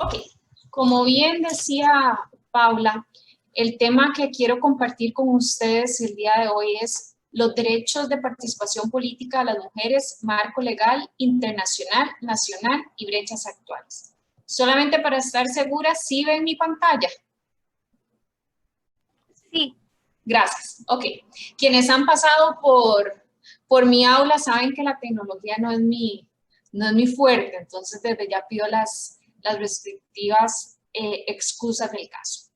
Ok, como bien decía Paula, el tema que quiero compartir con ustedes el día de hoy es los derechos de participación política de las mujeres, marco legal, internacional, nacional y brechas actuales. Solamente para estar segura, ¿sí ven mi pantalla? Sí. Gracias. Ok. Quienes han pasado por mi aula saben que la tecnología no es mi fuerte, entonces desde ya pido las respectivas excusas del caso.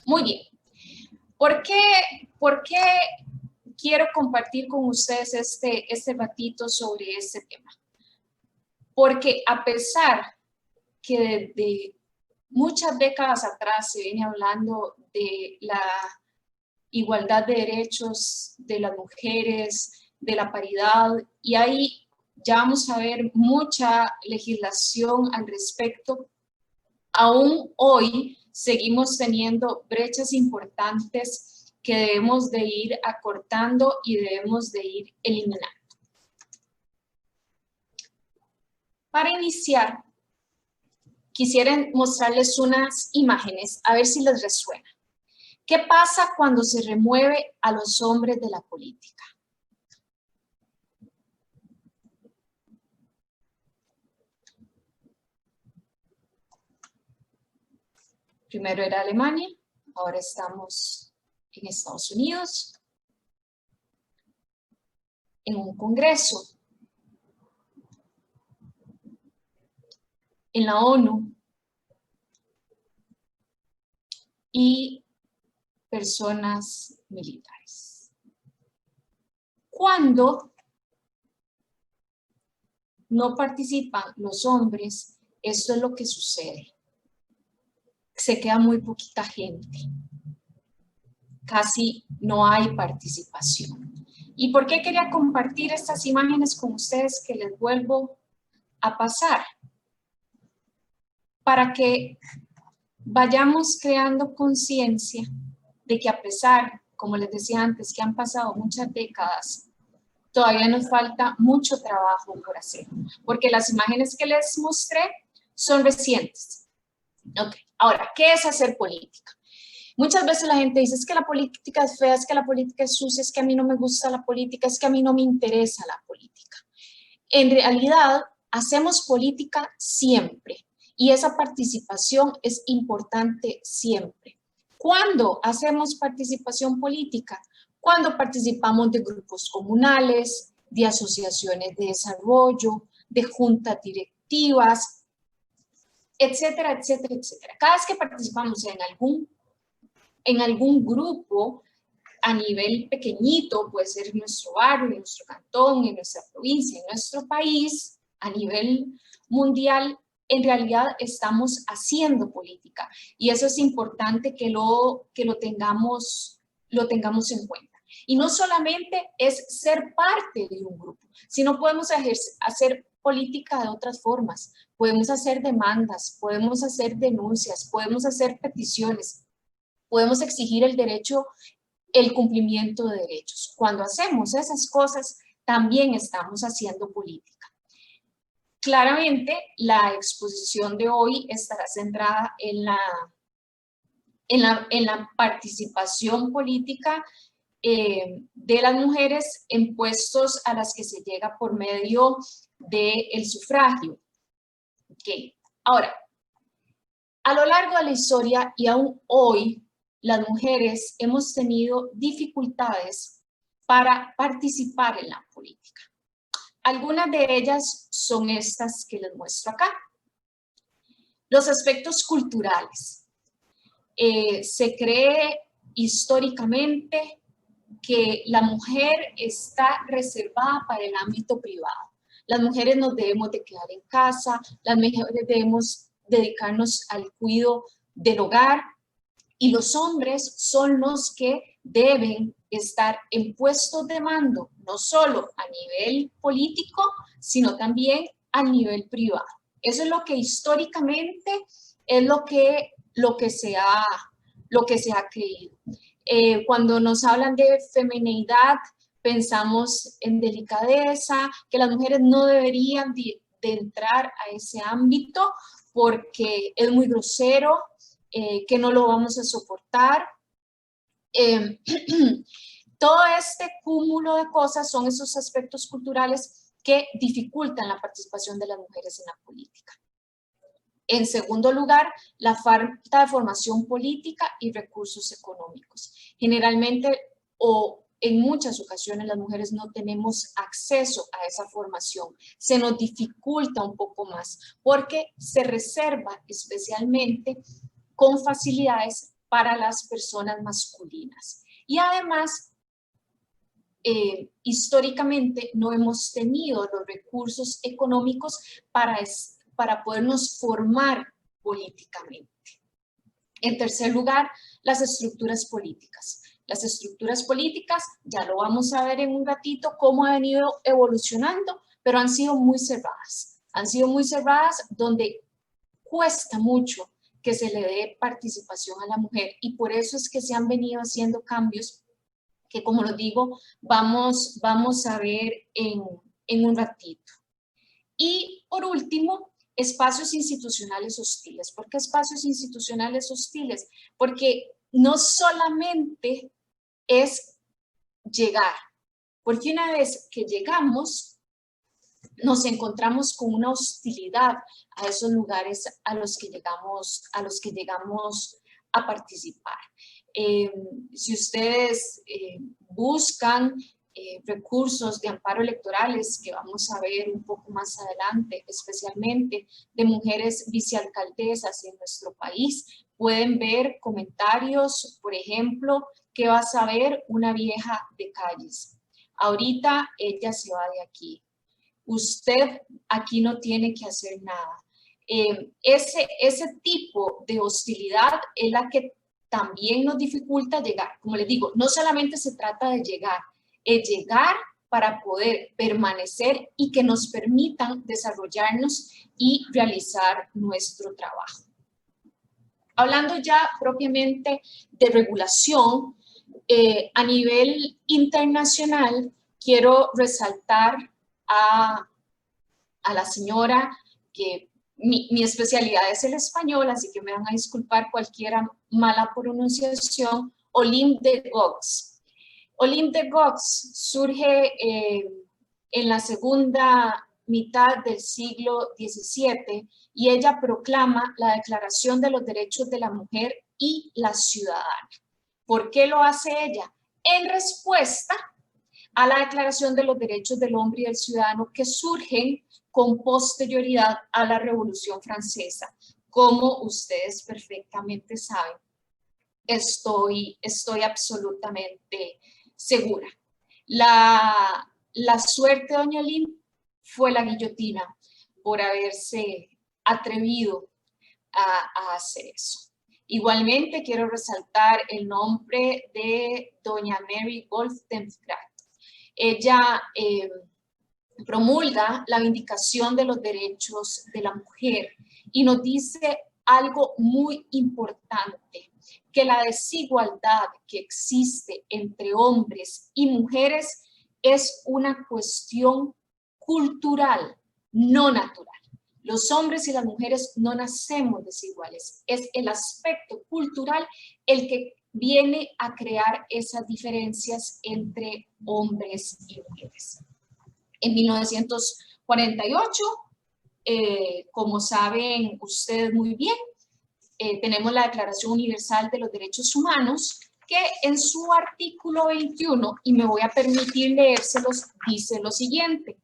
Muy bien. ¿Por qué quiero compartir con ustedes este ratito sobre este tema? Porque a pesar que desde muchas décadas atrás se viene hablando de la igualdad de derechos de las mujeres, de la paridad, y ahí ya vamos a ver mucha legislación al respecto. Aún hoy seguimos teniendo brechas importantes que debemos de ir acortando y debemos de ir eliminando. Para iniciar, quisiera mostrarles unas imágenes, a ver si les resuena. ¿Qué pasa cuando se remueve a los hombres de la política? Primero era Alemania, ahora estamos en Estados Unidos, en un congreso, en la ONU y personas militares. Cuando no participan los hombres, esto es lo que sucede. Se queda muy poquita gente. Casi no hay participación. ¿Y por qué quería compartir estas imágenes con ustedes que les vuelvo a pasar? Para que vayamos creando conciencia de que a pesar, como les decía antes, que han pasado muchas décadas, todavía nos falta mucho trabajo por hacer, porque las imágenes que les mostré son recientes. Ok, ahora, ¿qué es hacer política? Muchas veces la gente dice, es que la política es fea, es que la política es sucia, es que a mí no me gusta la política, es que a mí no me interesa la política. En realidad, hacemos política siempre y esa participación es importante siempre. ¿Cuándo hacemos participación política? Cuando participamos de grupos comunales, de asociaciones de desarrollo, de juntas directivas, etcétera, etcétera, etcétera. Cada vez que participamos en algún grupo a nivel pequeño, puede ser en nuestro barrio, en nuestro cantón, en nuestra provincia, en nuestro país, a nivel mundial, en realidad estamos haciendo política y eso es importante que lo tengamos en cuenta. Y no solamente es ser parte de un grupo, sino podemos hacer política de otras formas. Podemos hacer demandas, podemos hacer denuncias, podemos hacer peticiones, podemos exigir el cumplimiento de derechos. Cuando hacemos esas cosas, también estamos haciendo política. Claramente, la exposición de hoy estará centrada en la participación política de las mujeres en puestos a las que se llega por medio del sufragio. Okay. Ahora, a lo largo de la historia y aún hoy, las mujeres hemos tenido dificultades para participar en la política. Algunas de ellas son estas que les muestro acá. Los aspectos culturales. Se cree históricamente que la mujer está reservada para el ámbito privado. Las mujeres nos debemos de quedar en casa, las mujeres debemos dedicarnos al cuidado del hogar y los hombres son los que deben estar en puestos de mando, no solo a nivel político, sino también a nivel privado. Eso es lo que históricamente es lo que se ha creído. Cuando nos hablan de femineidad, pensamos en delicadeza, que las mujeres no deberían de entrar a ese ámbito porque es muy grosero, que no lo vamos a soportar. Todo este cúmulo de cosas son esos aspectos culturales que dificultan la participación de las mujeres en la política. En segundo lugar, la falta de formación política y recursos económicos. Generalmente, o en muchas ocasiones, las mujeres no tenemos acceso a esa formación. Se nos dificulta un poco más porque se reserva especialmente con facilidades para las personas masculinas. Y además, históricamente no hemos tenido los recursos económicos para podernos formar políticamente. En tercer lugar, las estructuras políticas. Las estructuras políticas, ya lo vamos a ver en un ratito, cómo ha venido evolucionando, pero han sido muy cerradas. Han sido muy cerradas donde cuesta mucho que se le dé participación a la mujer y por eso es que se han venido haciendo cambios que, como lo digo, vamos a ver en un ratito. Y por último, espacios institucionales hostiles. ¿Por qué espacios institucionales hostiles? Porque no solamente es llegar, porque una vez que llegamos, nos encontramos con una hostilidad a esos lugares a los que llegamos a participar. Si ustedes buscan recursos de amparo electorales, que vamos a ver un poco más adelante, especialmente de mujeres vicealcaldesas en nuestro país, pueden ver comentarios, por ejemplo, ¿qué va a saber una vieja de Calles? Ahorita ella se va de aquí. Usted aquí no tiene que hacer nada. Ese tipo de hostilidad es la que también nos dificulta llegar. Como les digo, no solamente se trata de llegar, es llegar para poder permanecer y que nos permitan desarrollarnos y realizar nuestro trabajo. Hablando ya propiamente de regulación, a nivel internacional, quiero resaltar a la señora que mi especialidad es el español, así que me van a disculpar cualquier mala pronunciación, Olympe de Gaulle. Olympe de Gaulle surge en la segunda mitad del siglo XVII y ella proclama la Declaración de los Derechos de la Mujer y la Ciudadana. ¿Por qué lo hace ella? En respuesta a la Declaración de los Derechos del Hombre y del Ciudadano que surgen con posterioridad a la Revolución Francesa. Como ustedes perfectamente saben, estoy absolutamente segura. La suerte de doña Olympe fue la guillotina por haberse atrevido a hacer eso. Igualmente quiero resaltar el nombre de doña Mary Wollstonecraft. Ella promulga la Vindicación de los Derechos de la Mujer y nos dice algo muy importante, que la desigualdad que existe entre hombres y mujeres es una cuestión cultural, no natural. Los hombres y las mujeres no nacemos desiguales, es el aspecto cultural el que viene a crear esas diferencias entre hombres y mujeres. En 1948, como saben ustedes muy bien, tenemos la Declaración Universal de los Derechos Humanos, que en su artículo 21, y me voy a permitir leérselos, dice lo siguiente: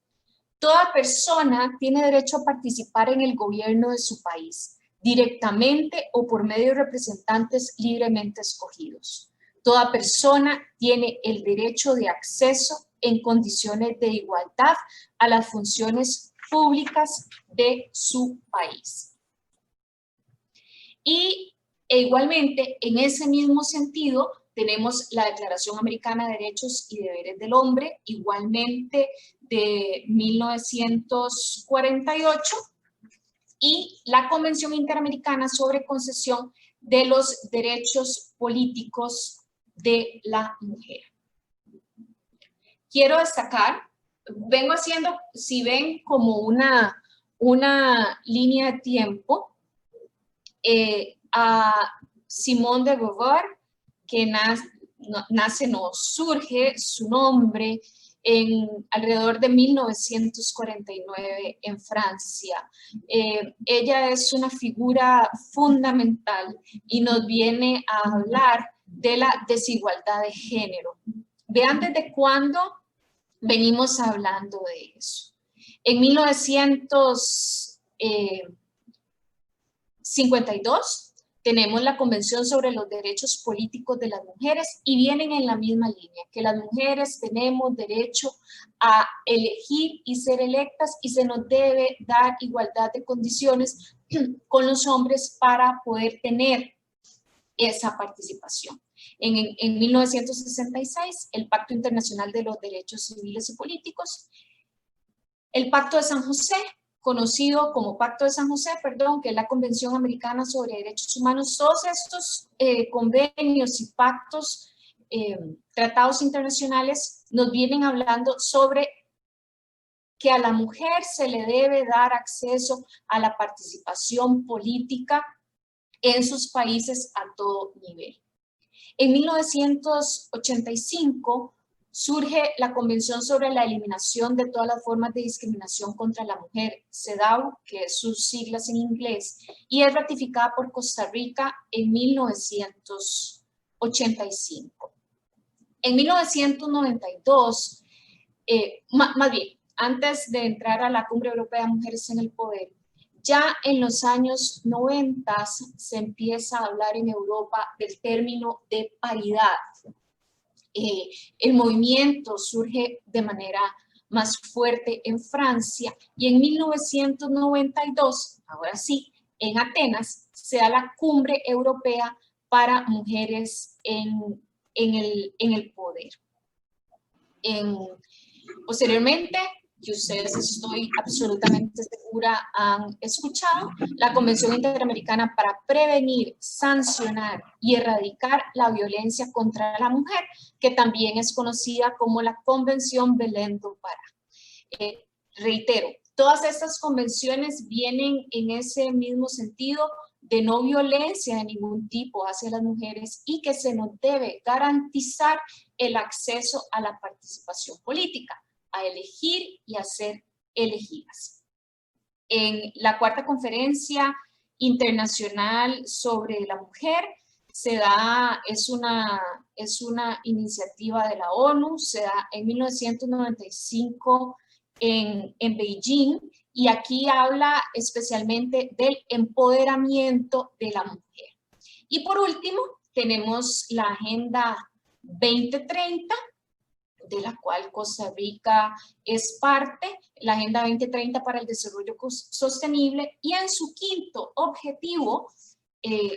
toda persona tiene derecho a participar en el gobierno de su país, directamente o por medio de representantes libremente escogidos. Toda persona tiene el derecho de acceso en condiciones de igualdad a las funciones públicas de su país. Y igualmente, en ese mismo sentido, tenemos la Declaración Americana de Derechos y Deberes del Hombre, igualmente de 1948, y la Convención Interamericana sobre Concesión de los Derechos Políticos de la Mujer. Quiero destacar, vengo haciendo, si ven, como una línea de tiempo, a Simone de Beauvoir, que surge su nombre alrededor de 1949 en Francia. Ella es una figura fundamental y nos viene a hablar de la desigualdad de género. Vean desde cuándo venimos hablando de eso. En 1952 tenemos la Convención sobre los Derechos Políticos de las Mujeres y vienen en la misma línea, que las mujeres tenemos derecho a elegir y ser electas y se nos debe dar igualdad de condiciones con los hombres para poder tener esa participación. En 1966, el Pacto Internacional de los Derechos Civiles y Políticos, el Pacto de San José, conocido como Pacto de San José, perdón, que es la Convención Americana sobre Derechos Humanos. Todos estos convenios y pactos, tratados internacionales, nos vienen hablando sobre que a la mujer se le debe dar acceso a la participación política en sus países a todo nivel. En 1985 surge la Convención sobre la Eliminación de todas las formas de discriminación contra la mujer, CEDAW, que es sus siglas en inglés, y es ratificada por Costa Rica en 1985. En 1992, más bien, antes de entrar a la Cumbre Europea de Mujeres en el Poder, ya en los años 90 se empieza a hablar en Europa del término de paridad. El movimiento surge de manera más fuerte en Francia y en 1992, ahora sí, en Atenas, se da la Cumbre Europea para Mujeres en el Poder. Posteriormente, que ustedes, estoy absolutamente segura, han escuchado, la Convención Interamericana para Prevenir, Sancionar y Erradicar la Violencia contra la Mujer, que también es conocida como la Convención Belém do Pará. Reitero, todas estas convenciones vienen en ese mismo sentido de no violencia de ningún tipo hacia las mujeres y que se nos debe garantizar el acceso a la participación política, a elegir y a ser elegidas. En la cuarta conferencia internacional sobre la mujer es una iniciativa de la ONU, se da en 1995 en Beijing, y aquí habla especialmente del empoderamiento de la mujer. Y por último, tenemos la Agenda 2030, de la cual Costa Rica es parte, la Agenda 2030 para el Desarrollo Sostenible, y en su quinto objetivo,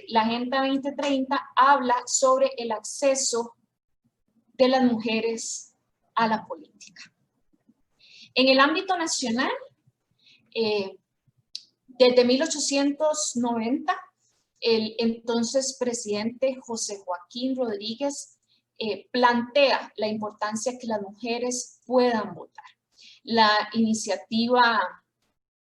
la Agenda 2030 habla sobre el acceso de las mujeres a la política. En el ámbito nacional, desde 1890, el entonces presidente José Joaquín Rodríguez plantea la importancia que las mujeres puedan votar. La iniciativa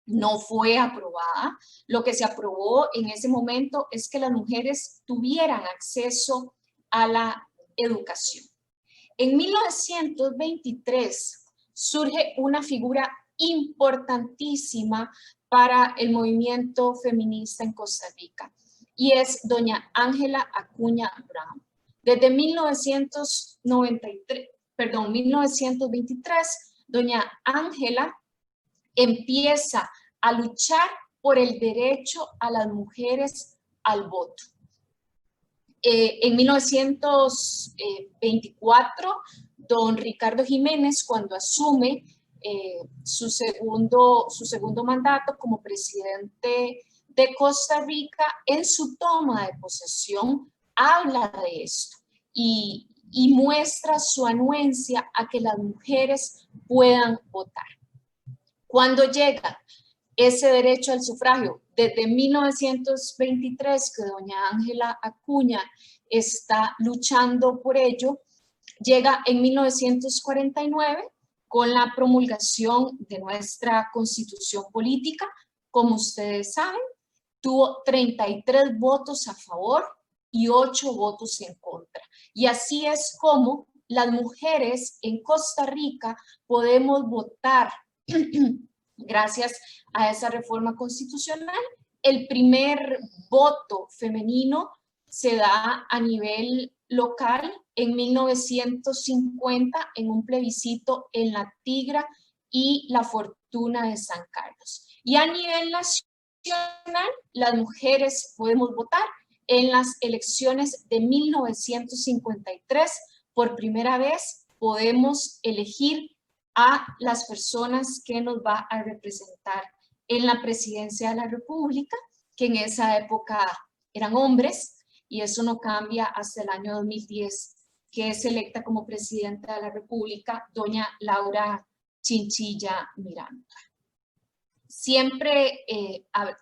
no fue aprobada. Lo que se aprobó en ese momento es que las mujeres tuvieran acceso a la educación. En 1923 surge una figura importantísima para el movimiento feminista en Costa Rica, y es doña Ángela Acuña Brown. Desde 1923, doña Ángela empieza a luchar por el derecho a las mujeres al voto. En 1924, don Ricardo Jiménez, cuando asume su segundo mandato como presidente de Costa Rica, en su toma de posesión habla de esto y muestra su anuencia a que las mujeres puedan votar. Cuando llega ese derecho al sufragio, desde 1923, que doña Ángela Acuña está luchando por ello, llega en 1949 con la promulgación de nuestra Constitución Política. Como ustedes saben, tuvo 33 votos a favor y 8 votos en contra. Y así es como las mujeres en Costa Rica podemos votar gracias a esa reforma constitucional. El primer voto femenino se da a nivel local en 1950 en un plebiscito en La Tigra y La Fortuna de San Carlos. Y a nivel nacional, las mujeres podemos votar en las elecciones de 1953. Por primera vez podemos elegir a las personas que nos va a representar en la presidencia de la República, que en esa época eran hombres, y eso no cambia hasta el año 2010, que es electa como presidenta de la República doña Laura Chinchilla Miranda. Siempre,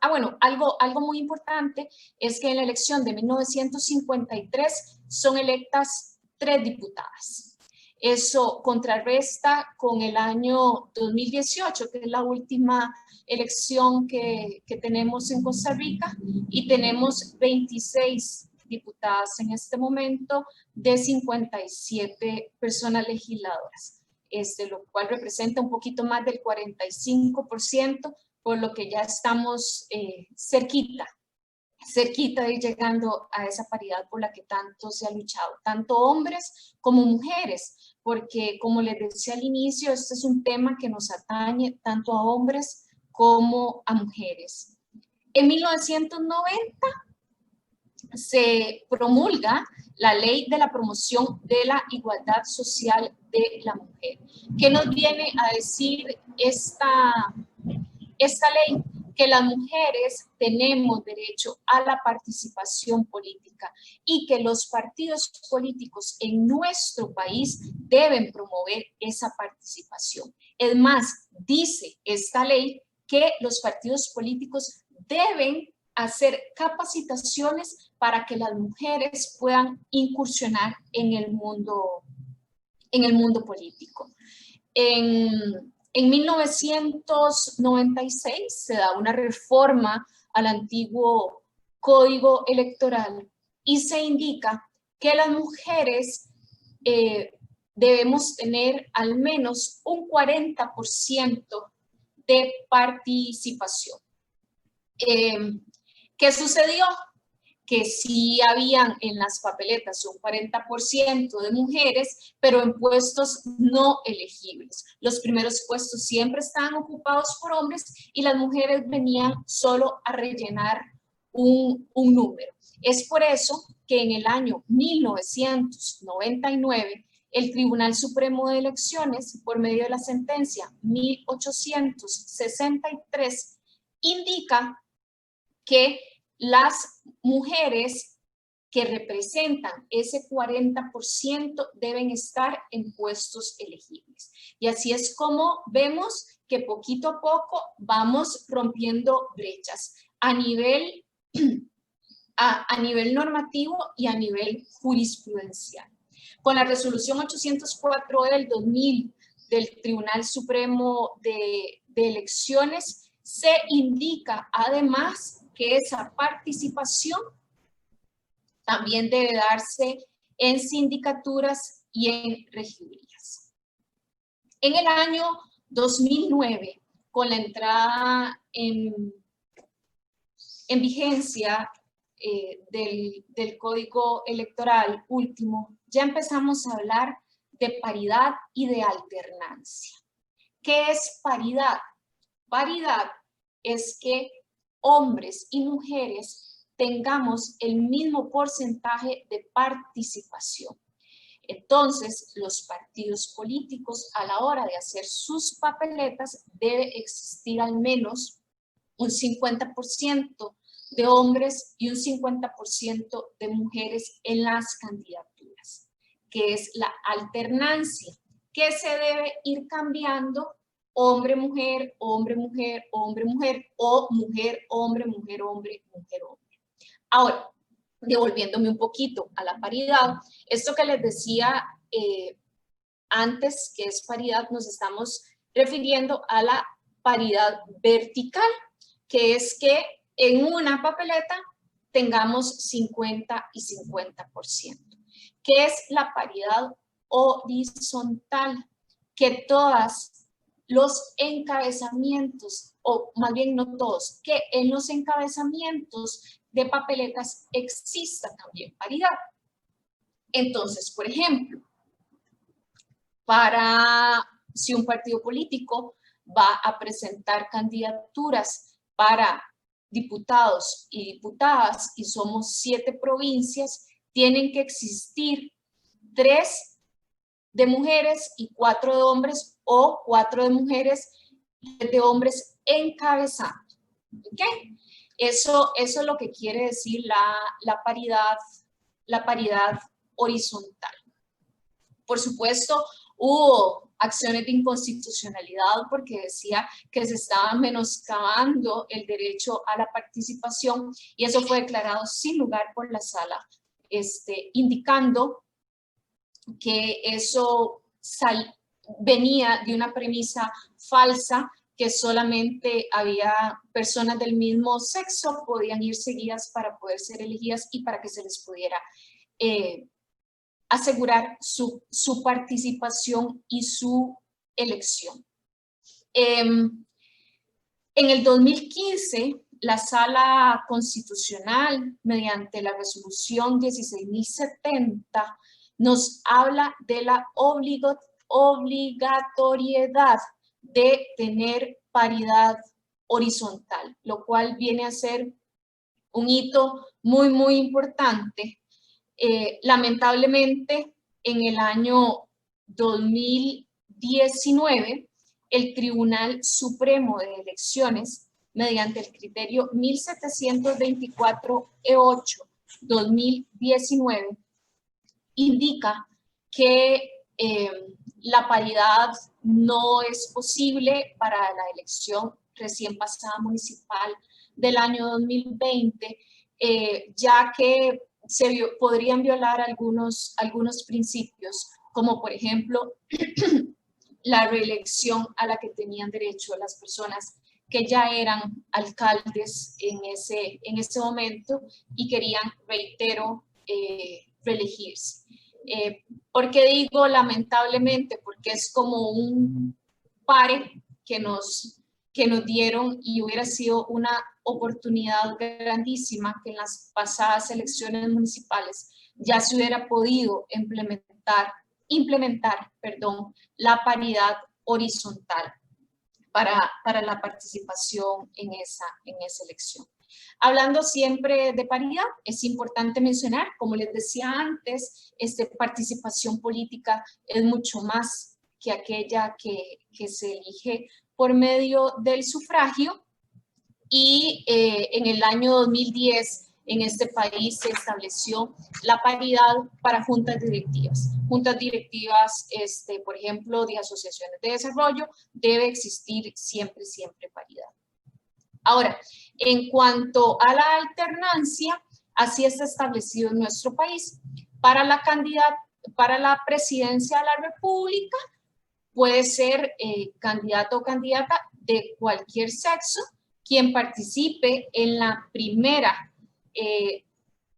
bueno, algo muy importante es que en la elección de 1953 son electas 3 diputadas. Eso contrarresta con el año 2018, que es la última elección que tenemos en Costa Rica, y tenemos 26 diputadas en este momento de 57 personas legisladoras, lo cual representa un poquito más del 45%, por lo que ya estamos cerquita de ir llegando a esa paridad por la que tanto se ha luchado, tanto hombres como mujeres, porque como les decía al inicio, este es un tema que nos atañe tanto a hombres como a mujeres. En 1990 se promulga la Ley de la Promoción de la Igualdad Social de la Mujer. ¿Qué nos viene a decir esta ley? Que las mujeres tenemos derecho a la participación política y que los partidos políticos en nuestro país deben promover esa participación. Es más, dice esta ley que los partidos políticos deben hacer capacitaciones para que las mujeres puedan incursionar en el mundo político. En 1996 se da una reforma al antiguo Código Electoral y se indica que las mujeres debemos tener al menos un 40% de participación. ¿Qué sucedió? Que sí habían en las papeletas un 40% de mujeres, pero en puestos no elegibles. Los primeros puestos siempre estaban ocupados por hombres y las mujeres venían solo a rellenar un número. Es por eso que en el año 1999 el Tribunal Supremo de Elecciones, por medio de la sentencia 1863, indica que las mujeres que representan ese 40% deben estar en puestos elegibles. Y así es como vemos que poquito a poco vamos rompiendo brechas a nivel normativo y a nivel jurisprudencial. Con la resolución 804 del 2000 del Tribunal Supremo de Elecciones se indica además que esa participación también debe darse en sindicaturas y en regidurías. En el año 2009, con la entrada en vigencia del Código Electoral último, ya empezamos a hablar de paridad y de alternancia. ¿Qué es paridad? Paridad es que hombres y mujeres tengamos el mismo porcentaje de participación. Entonces, los partidos políticos a la hora de hacer sus papeletas debe existir al menos un 50% de hombres y un 50% de mujeres en las candidaturas, que es la alternancia, que se debe ir cambiando hombre-mujer, hombre-mujer, hombre-mujer, o mujer-hombre, mujer-hombre, mujer-hombre. Ahora, devolviéndome un poquito a la paridad, esto que les decía antes, que es paridad, nos estamos refiriendo a la paridad vertical, que es que en una papeleta tengamos 50 y 50%. ¿Qué es la paridad horizontal? Que todas los encabezamientos, o más bien no todos, que en los encabezamientos de papeletas exista también paridad. Entonces, por ejemplo, si un partido político va a presentar candidaturas para diputados y diputadas, y somos 7 provincias, tienen que existir 3 de mujeres y 4 de hombres, o 4 de mujeres y 3 de hombres encabezando. ¿Ok? Eso es lo que quiere decir la paridad horizontal. Por supuesto, hubo acciones de inconstitucionalidad porque decía que se estaba menoscabando el derecho a la participación, y eso fue declarado sin lugar por la sala, indicando que eso venía de una premisa falsa, que solamente había personas del mismo sexo podían ir seguidas para poder ser elegidas y para que se les pudiera asegurar su participación y su elección. En el 2015, la Sala Constitucional, mediante la resolución 16.070, nos habla de la obligatoriedad de tener paridad horizontal, lo cual viene a ser un hito muy, muy importante. Lamentablemente, en el año 2019, el Tribunal Supremo de Elecciones, mediante el criterio 1724E8-2019, indica que la paridad no es posible para la elección recién pasada municipal del año 2020, ya que podrían violar algunos principios, como por ejemplo la reelección a la que tenían derecho las personas que ya eran alcaldes en ese momento y querían, reitero, reelegirse. ¿Por qué digo lamentablemente? Porque es como un pare que nos dieron, y hubiera sido una oportunidad grandísima que en las pasadas elecciones municipales ya se hubiera podido implementar, la paridad horizontal para la participación en esa elección. Hablando siempre de paridad, es importante mencionar, como les decía antes, participación política es mucho más que aquella que se elige por medio del sufragio, y en el año 2010 en este país se estableció la paridad para juntas directivas. Juntas directivas, por ejemplo, de asociaciones de desarrollo, debe existir siempre, siempre paridad. Ahora, en cuanto a la alternancia, así está establecido en nuestro país. Para la presidencia de la República, puede ser candidato o candidata de cualquier sexo quien participe en la primera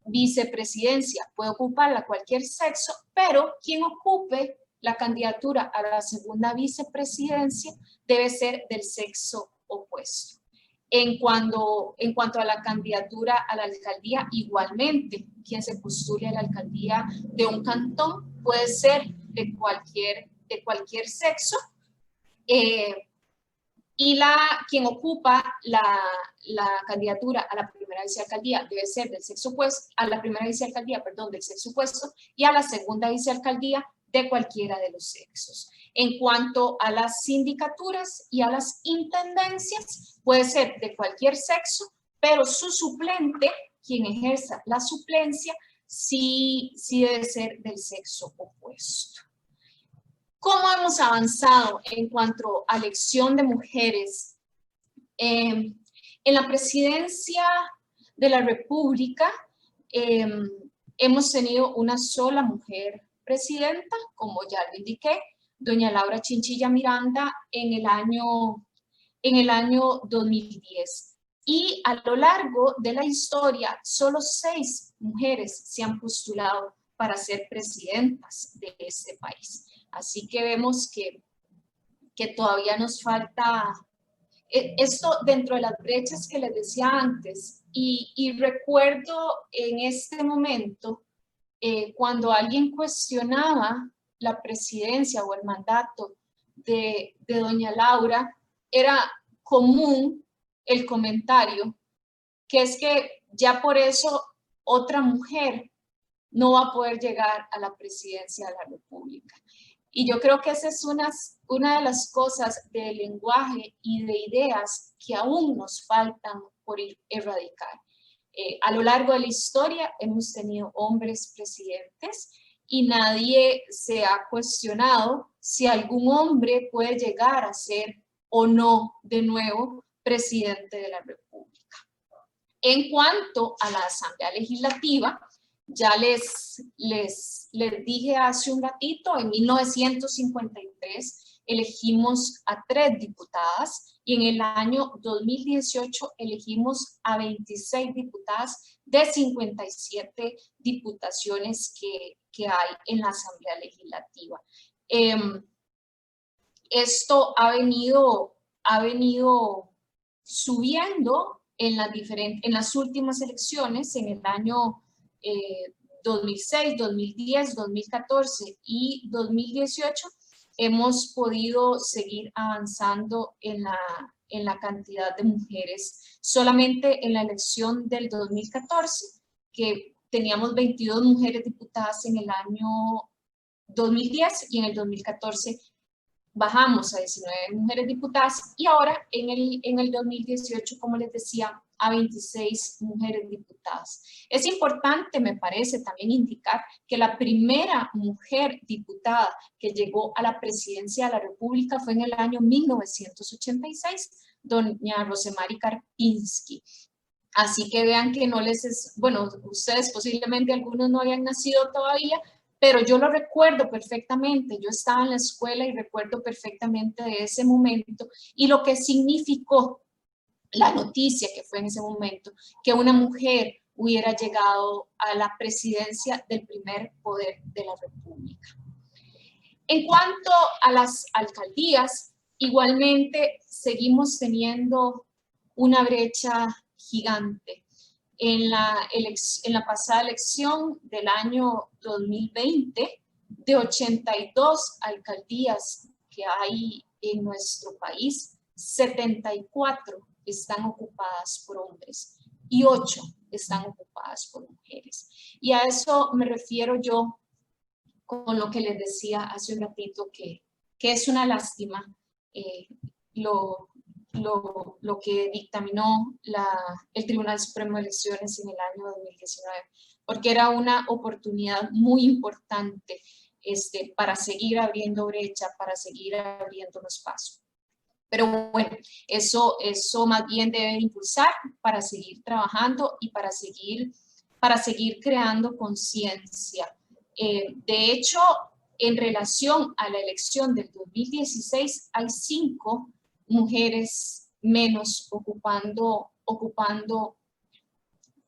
vicepresidencia. Puede ocuparla cualquier sexo, pero quien ocupe la candidatura a la segunda vicepresidencia debe ser del sexo opuesto. En cuanto a la candidatura a la alcaldía, igualmente, quien se postule a la alcaldía de un cantón puede ser de cualquier sexo, y quien ocupa la candidatura a la primera vicealcaldía debe ser del sexo opuesto, del sexo opuesto, y a la segunda vicealcaldía de cualquiera de los sexos. En cuanto a las sindicaturas y a las intendencias, puede ser de cualquier sexo, pero su suplente, quien ejerza la suplencia, sí debe ser del sexo opuesto. ¿Cómo hemos avanzado en cuanto a elección de mujeres? En la presidencia de la República hemos tenido una sola mujer presidenta, como ya lo indiqué, doña Laura Chinchilla Miranda, en el año 2010. Y a lo largo de la historia, solo 6 mujeres se han postulado para ser presidentas de este país. Así que vemos que todavía nos falta esto dentro de las brechas que les decía antes. Y recuerdo en este momento, cuando alguien cuestionaba la presidencia o el mandato de doña Laura, era común el comentario que es que ya por eso otra mujer no va a poder llegar a la presidencia de la República. Y yo creo que esa es una de las cosas del lenguaje y de ideas que aún nos faltan por erradicar. A lo largo de la historia hemos tenido hombres presidentes y nadie se ha cuestionado si algún hombre puede llegar a ser o no de nuevo presidente de la República. En cuanto a la Asamblea Legislativa, ya les dije hace un ratito, en 1953 elegimos a 3 diputadas y en el año 2018 elegimos a 26 diputadas de 57 diputaciones que hay en la Asamblea Legislativa. Esto ha venido subiendo en las últimas elecciones, en el año 2006, 2010, 2014 y 2018, hemos podido seguir avanzando en la cantidad de mujeres. Solamente en la elección del 2014, que teníamos 22 mujeres diputadas en el año 2010 y en el 2014 bajamos a 19 mujeres diputadas y ahora en el 2018, como les decía, a 26 mujeres diputadas. Es importante, me parece, también indicar que la primera mujer diputada que llegó a la presidencia de la República fue en el año 1986, doña Rosemary Karpinski. Así que vean que no les es, bueno, ustedes posiblemente algunos no habían nacido todavía, pero yo lo recuerdo perfectamente. Yo estaba en la escuela y recuerdo perfectamente de ese momento y lo que significó la noticia que fue en ese momento, que una mujer hubiera llegado a la presidencia del primer poder de la República. En cuanto a las alcaldías, igualmente seguimos teniendo una brecha gigante. En la pasada elección del año 2020, de 82 alcaldías que hay en nuestro país, 74 están ocupadas por hombres y 8 están ocupadas por mujeres. Y a eso me refiero yo con lo que les decía hace un ratito, que es una lástima lo que dictaminó el Tribunal Supremo de Elecciones en el año 2019, porque era una oportunidad muy importante para seguir abriendo brecha, para seguir abriendo los pasos. Pero bueno, eso más bien debe impulsar para seguir trabajando y para seguir creando conciencia. De hecho, en relación a la elección del 2016, hay 5 mujeres menos ocupando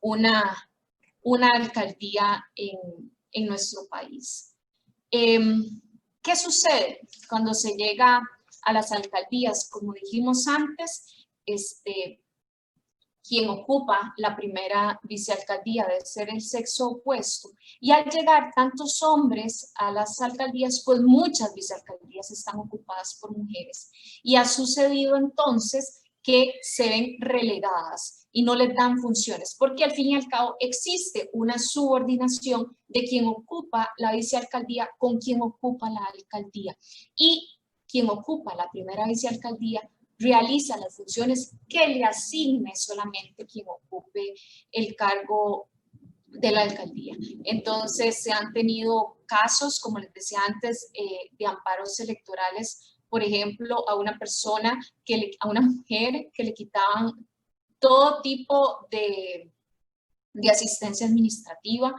una alcaldía en nuestro país. ¿Qué sucede cuando se llega a las alcaldías? Como dijimos antes, quien ocupa la primera vicealcaldía debe ser el sexo opuesto. Y al llegar tantos hombres a las alcaldías, pues muchas vicealcaldías están ocupadas por mujeres. Y ha sucedido entonces que se ven relegadas y no les dan funciones, porque al fin y al cabo existe una subordinación de quien ocupa la vicealcaldía con quien ocupa la alcaldía. Y quien ocupa la primera vicealcaldía realiza las funciones que le asigne solamente quien ocupe el cargo de la alcaldía. Entonces se han tenido casos, como les decía antes, de amparos electorales, por ejemplo, a una persona, a una mujer que le quitaban todo tipo de asistencia administrativa,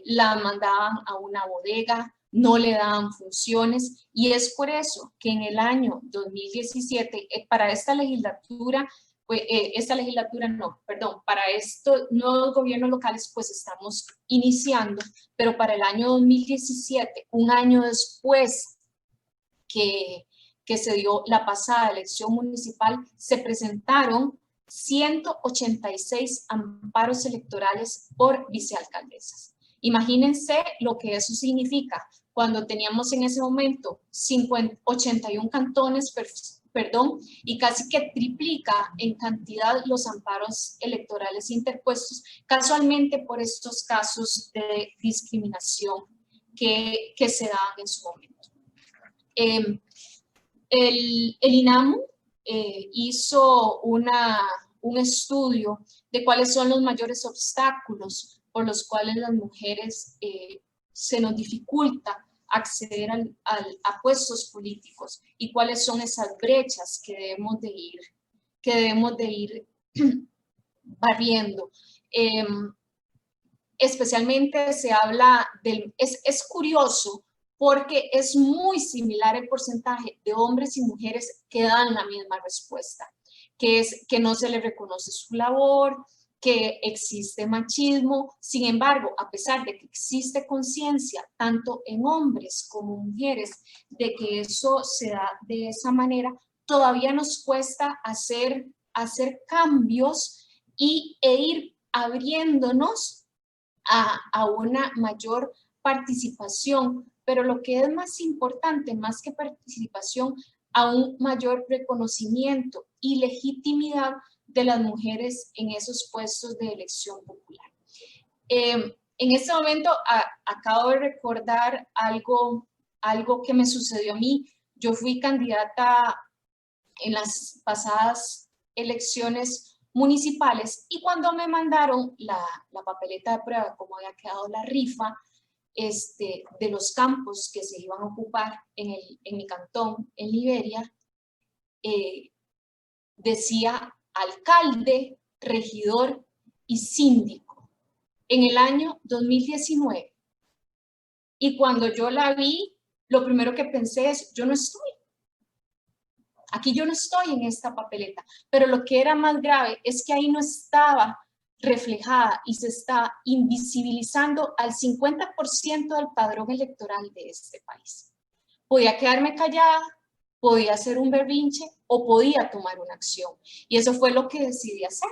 la mandaban a una bodega, no le daban funciones, y es por eso que en el año 2017, para esta legislatura, pues, esta legislatura no, perdón, para estos nuevos gobiernos locales pues estamos iniciando, pero para el año 2017, un año después que se dio la pasada elección municipal, se presentaron 186 amparos electorales por vicealcaldesas. Imagínense lo que eso significa cuando teníamos en ese momento 81 cantones, y casi que triplica en cantidad los amparos electorales interpuestos, casualmente por estos casos de discriminación que se dan en su momento. El INAMU hizo un estudio de cuáles son los mayores obstáculos por los cuales las mujeres se nos dificulta acceder a puestos políticos y cuáles son esas brechas que debemos de ir barriendo. Especialmente se habla es curioso porque es muy similar el porcentaje de hombres y mujeres que dan la misma respuesta, que es que no se les reconoce su labor, que existe machismo. Sin embargo, a pesar de que existe conciencia tanto en hombres como mujeres de que eso se da de esa manera, todavía nos cuesta hacer cambios e ir abriéndonos a una mayor participación, pero lo que es más importante, más que participación, a un mayor reconocimiento y legitimidad de las mujeres en esos puestos de elección popular. En este momento acabo de recordar algo que me sucedió a mí. Yo fui candidata en las pasadas elecciones municipales y cuando me mandaron la papeleta de prueba, como había quedado la rifa de los campos que se iban a ocupar en mi cantón, en Liberia, decía alcalde, regidor y síndico en el año 2019. Y cuando yo la vi, lo primero que pensé es, yo no estoy. Aquí yo no estoy en esta papeleta, pero lo que era más grave es que ahí no estaba reflejada y se está invisibilizando al 50% del padrón electoral de este país. Podía quedarme callada, podía hacer un berrinche o podía tomar una acción. Y eso fue lo que decidí hacer.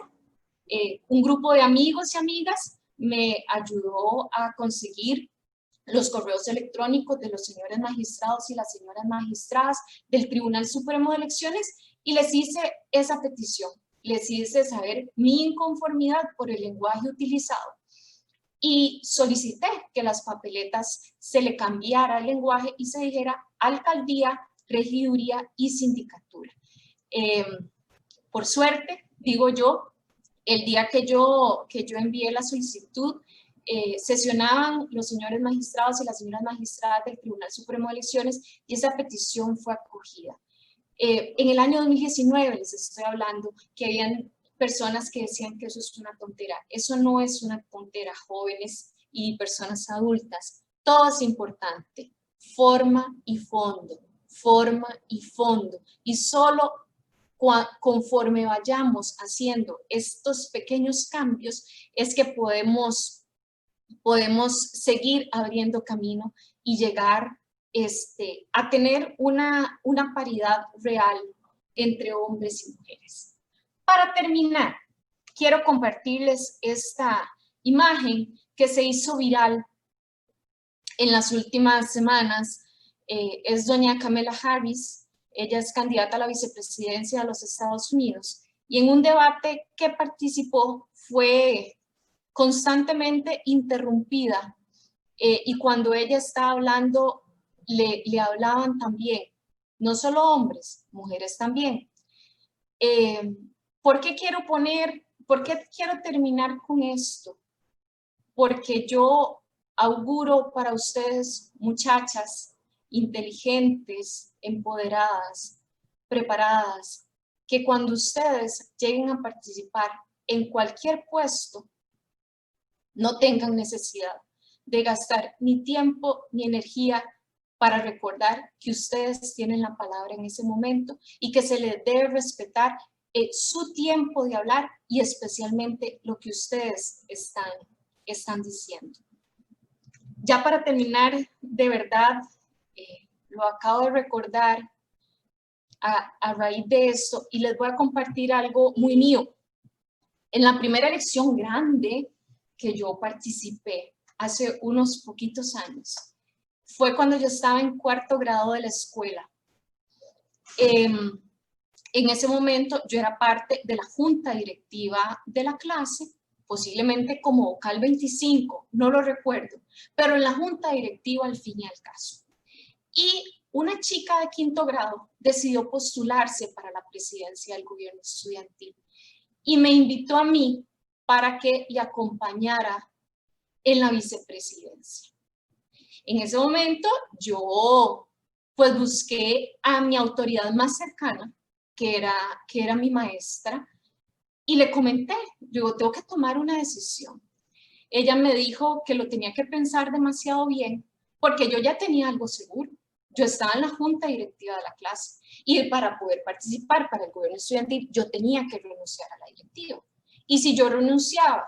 Un grupo de amigos y amigas me ayudó a conseguir los correos electrónicos de los señores magistrados y las señoras magistradas del Tribunal Supremo de Elecciones y les hice esa petición, les hice saber mi inconformidad por el lenguaje utilizado y solicité que las papeletas se le cambiara el lenguaje y se dijera alcaldía, regiduría y sindicatura. Por suerte, digo yo, el día que yo envié la solicitud, sesionaban los señores magistrados y las señoras magistradas del Tribunal Supremo de Elecciones y esa petición fue acogida. En el año 2019 les estoy hablando que habían personas que decían que eso es una tontera. Eso no es una tontera, jóvenes y personas adultas. Todo es importante. Forma y fondo, forma y fondo. Y solo conforme vayamos haciendo estos pequeños cambios es que podemos seguir abriendo camino y llegar a tener una paridad real entre hombres y mujeres. Para terminar, quiero compartirles esta imagen que se hizo viral en las últimas semanas. Es doña Kamala Harris, ella es candidata a la vicepresidencia de los Estados Unidos y en un debate que participó fue constantemente interrumpida y cuando ella estaba hablando le hablaban también, no solo hombres, mujeres también. ¿Por qué quiero terminar con esto? Porque yo auguro para ustedes, muchachas inteligentes, empoderadas, preparadas, que cuando ustedes lleguen a participar en cualquier puesto, no tengan necesidad de gastar ni tiempo ni energía para recordar que ustedes tienen la palabra en ese momento y que se les debe respetar su tiempo de hablar y especialmente lo que ustedes están diciendo. Ya para terminar, de verdad, lo acabo de recordar a raíz de esto y les voy a compartir algo muy mío. En la primera elección grande que yo participé hace unos poquitos años, fue cuando yo estaba en 4º grado de la escuela. En ese momento yo era parte de la junta directiva de la clase, posiblemente como vocal 25, no lo recuerdo, pero en la junta directiva al fin y al caso. Y una chica de 5º grado decidió postularse para la presidencia del gobierno estudiantil y me invitó a mí para que le acompañara en la vicepresidencia. En ese momento yo pues busqué a mi autoridad más cercana, que era mi maestra, y le comenté, yo tengo que tomar una decisión. Ella me dijo que lo tenía que pensar demasiado bien, porque yo ya tenía algo seguro. Yo estaba en la junta directiva de la clase y para poder participar para el gobierno estudiantil yo tenía que renunciar a la directiva. Y si yo renunciaba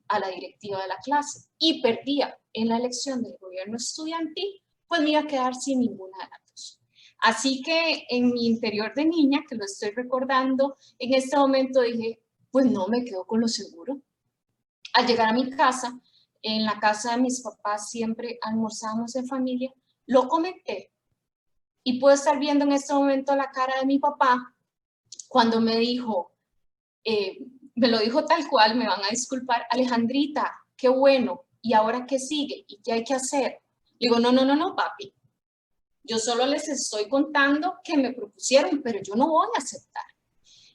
a la directiva de la clase y perdía en la elección del gobierno estudiantil, pues me iba a quedar sin ninguna de las dos. Así que en mi interior de niña, que lo estoy recordando, en este momento dije, pues no, me quedo con lo seguro. Al llegar a mi casa, en la casa de mis papás siempre almorzábamos en familia, lo comenté y puedo estar viendo en este momento la cara de mi papá cuando me dijo, me lo dijo tal cual, me van a disculpar, Alejandrita, qué bueno, ¿y ahora qué sigue? ¿Y qué hay que hacer? Digo, no, papi, yo solo les estoy contando que me propusieron, pero yo no voy a aceptar.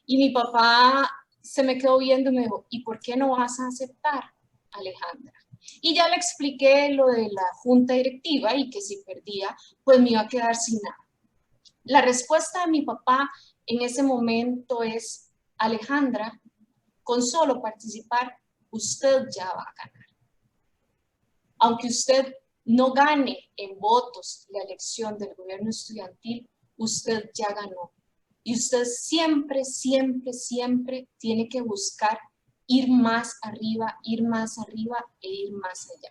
Y mi papá se me quedó viendo y me dijo, ¿y por qué no vas a aceptar, Alejandra? Y ya le expliqué lo de la junta directiva y que si perdía, pues me iba a quedar sin nada. La respuesta de mi papá en ese momento es, Alejandra, con solo participar, usted ya va a ganar. Aunque usted no gane en votos la elección del gobierno estudiantil, usted ya ganó. Y usted siempre tiene que buscar ir más arriba e ir más allá.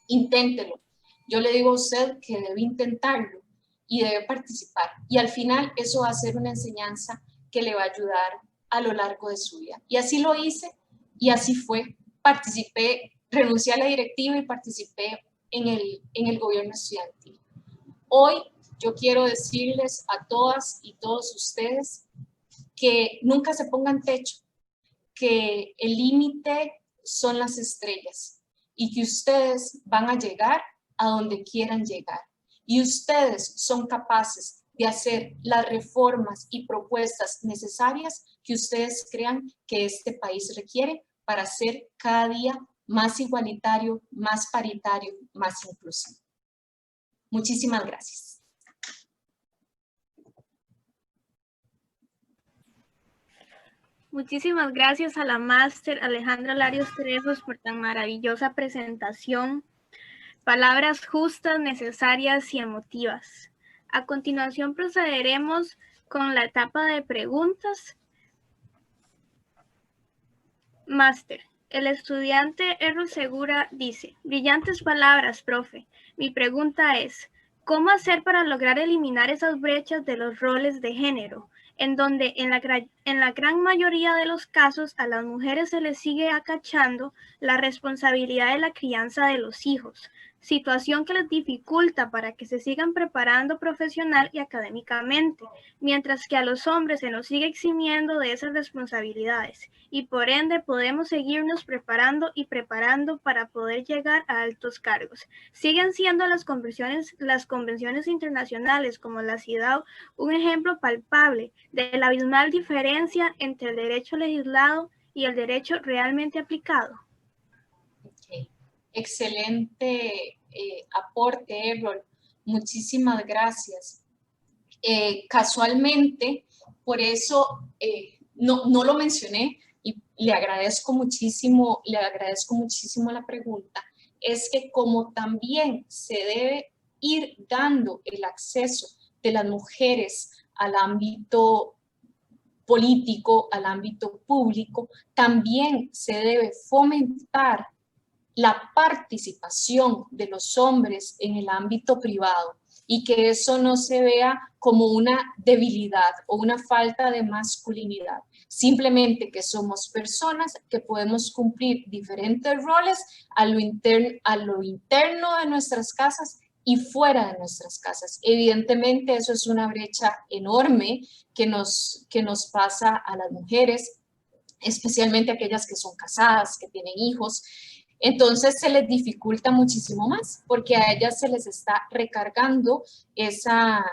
Inténtelo. Yo le digo a usted que debe intentarlo y debe participar. Y al final eso va a ser una enseñanza que le va a ayudar a lo largo de su vida. Y así lo hice y así fue. Participé, renuncié a la directiva y participé en el gobierno estudiantil. Hoy yo quiero decirles a todas y todos ustedes que nunca se pongan techo, que el límite son las estrellas y que ustedes van a llegar a donde quieran llegar. Y ustedes son capaces de hacer las reformas y propuestas necesarias que ustedes crean que este país requiere para ser cada día más igualitario, más paritario, más inclusivo. Muchísimas gracias. Muchísimas gracias a la máster Alejandra Larios Trejos por tan maravillosa presentación. Palabras justas, necesarias y emotivas. A continuación procederemos con la etapa de preguntas. Máster, el estudiante Errol Segura dice, brillantes palabras, profe. Mi pregunta es, ¿cómo hacer para lograr eliminar esas brechas de los roles de género, en donde en la gran mayoría de los casos a las mujeres se les sigue acachando la responsabilidad de la crianza de los hijos, situación que les dificulta para que se sigan preparando profesional y académicamente, mientras que a los hombres se nos sigue eximiendo de esas responsabilidades y por ende podemos seguirnos preparando para poder llegar a altos cargos. Siguen siendo las convenciones internacionales como la CIDAW un ejemplo palpable de la abismal diferencia entre el derecho legislado y el derecho realmente aplicado. Okay. Excelente aporte, Errol. Muchísimas gracias. Casualmente, por eso no lo mencioné y le agradezco muchísimo la pregunta, es que como también se debe ir dando el acceso de las mujeres al ámbito político, al ámbito público, también se debe fomentar la participación de los hombres en el ámbito privado y que eso no se vea como una debilidad o una falta de masculinidad. Simplemente que somos personas que podemos cumplir diferentes roles a lo interno de nuestras casas y fuera de nuestras casas. Evidentemente eso es una brecha enorme que nos pasa a las mujeres, especialmente aquellas que son casadas, que tienen hijos. Entonces se les dificulta muchísimo más porque a ellas se les está recargando esa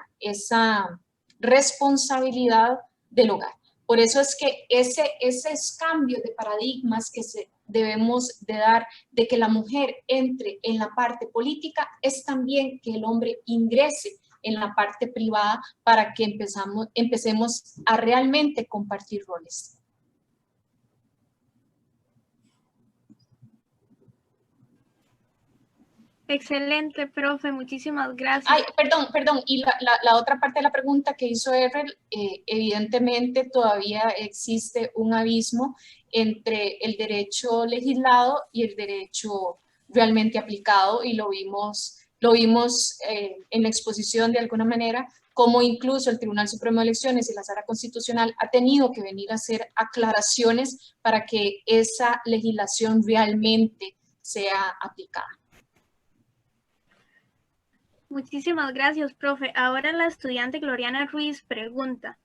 responsabilidad del hogar. Por eso es que ese cambio de paradigmas que debemos de dar de que la mujer entre en la parte política es también que el hombre ingrese en la parte privada para que empecemos a realmente compartir roles. Excelente, profe, muchísimas gracias. Ay, perdón, y la otra parte de la pregunta que hizo Errol, evidentemente todavía existe un abismo entre el derecho legislado y el derecho realmente aplicado, y lo vimos en la exposición de alguna manera, como incluso el Tribunal Supremo de Elecciones y la Sala Constitucional ha tenido que venir a hacer aclaraciones para que esa legislación realmente sea aplicada. Muchísimas gracias, profe. Ahora la estudiante Gloriana Ruiz pregunta,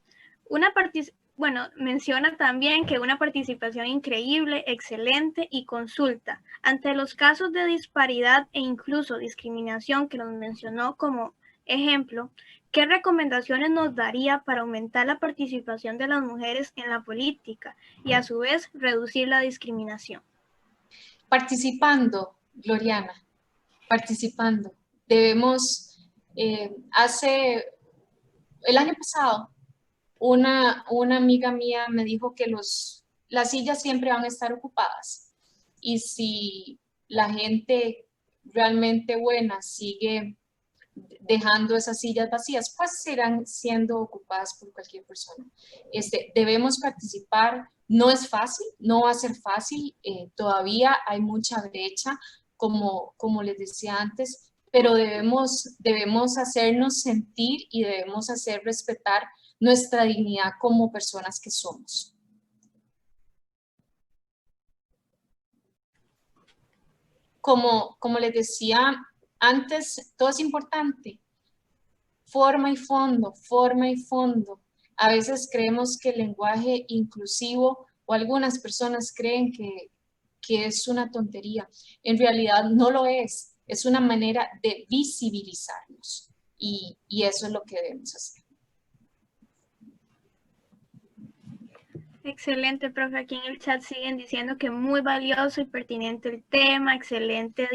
menciona también que una participación increíble, excelente y consulta. Ante los casos de disparidad e incluso discriminación que nos mencionó como ejemplo, ¿qué recomendaciones nos daría para aumentar la participación de las mujeres en la política y a su vez reducir la discriminación? Participando, Gloriana, participando. Debemos, el año pasado, una amiga mía me dijo que las sillas siempre van a estar ocupadas y si la gente realmente buena sigue dejando esas sillas vacías, pues serán siendo ocupadas por cualquier persona. Debemos participar, no es fácil, no va a ser fácil, todavía hay mucha brecha, como les decía antes, pero debemos hacernos sentir y debemos hacer respetar nuestra dignidad como personas que somos. Como les decía antes, todo es importante. Forma y fondo, forma y fondo. A veces creemos que el lenguaje inclusivo o algunas personas creen que es una tontería. En realidad no lo es. Es una manera de visibilizarnos y eso es lo que debemos hacer. Excelente, profe. Aquí en el chat siguen diciendo que muy valioso y pertinente el tema, excelente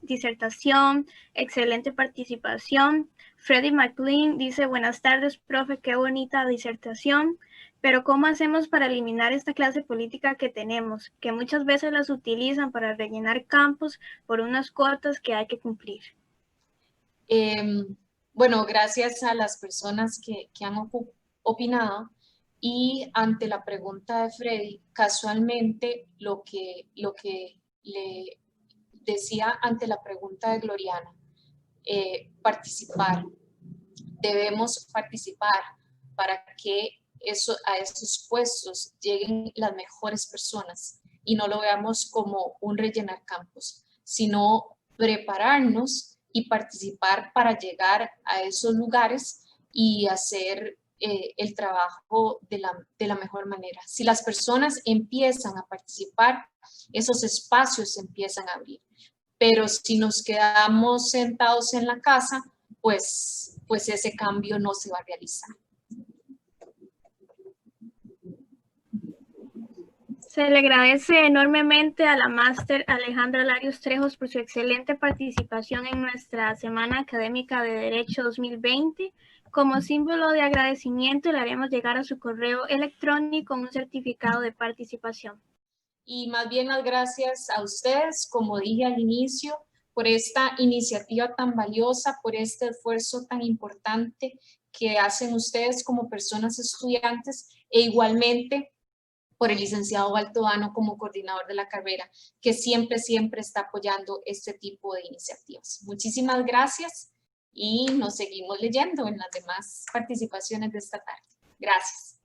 disertación, excelente participación. Freddie McLean dice, buenas tardes, profe, qué bonita disertación, pero ¿cómo hacemos para eliminar esta clase política que tenemos, que muchas veces las utilizan para rellenar campos por unas cuotas que hay que cumplir? Bueno, gracias a las personas que han opinado. Y ante la pregunta de Freddy, casualmente lo que le decía ante la pregunta de Gloriana, participar. Debemos participar para que a esos puestos lleguen las mejores personas y no lo veamos como un rellenar campos, sino prepararnos y participar para llegar a esos lugares y hacer el trabajo de la mejor manera. Si las personas empiezan a participar, esos espacios se empiezan a abrir. Pero si nos quedamos sentados en la casa, pues ese cambio no se va a realizar. Se le agradece enormemente a la máster Alejandra Larios Trejos por su excelente participación en nuestra Semana Académica de Derecho 2020. Como símbolo de agradecimiento, le haremos llegar a su correo electrónico un certificado de participación. Y más bien las gracias a ustedes, como dije al inicio, por esta iniciativa tan valiosa, por este esfuerzo tan importante que hacen ustedes como personas estudiantes e igualmente por el licenciado Baltodano como coordinador de la carrera, que siempre está apoyando este tipo de iniciativas. Muchísimas gracias y nos seguimos leyendo en las demás participaciones de esta tarde. Gracias.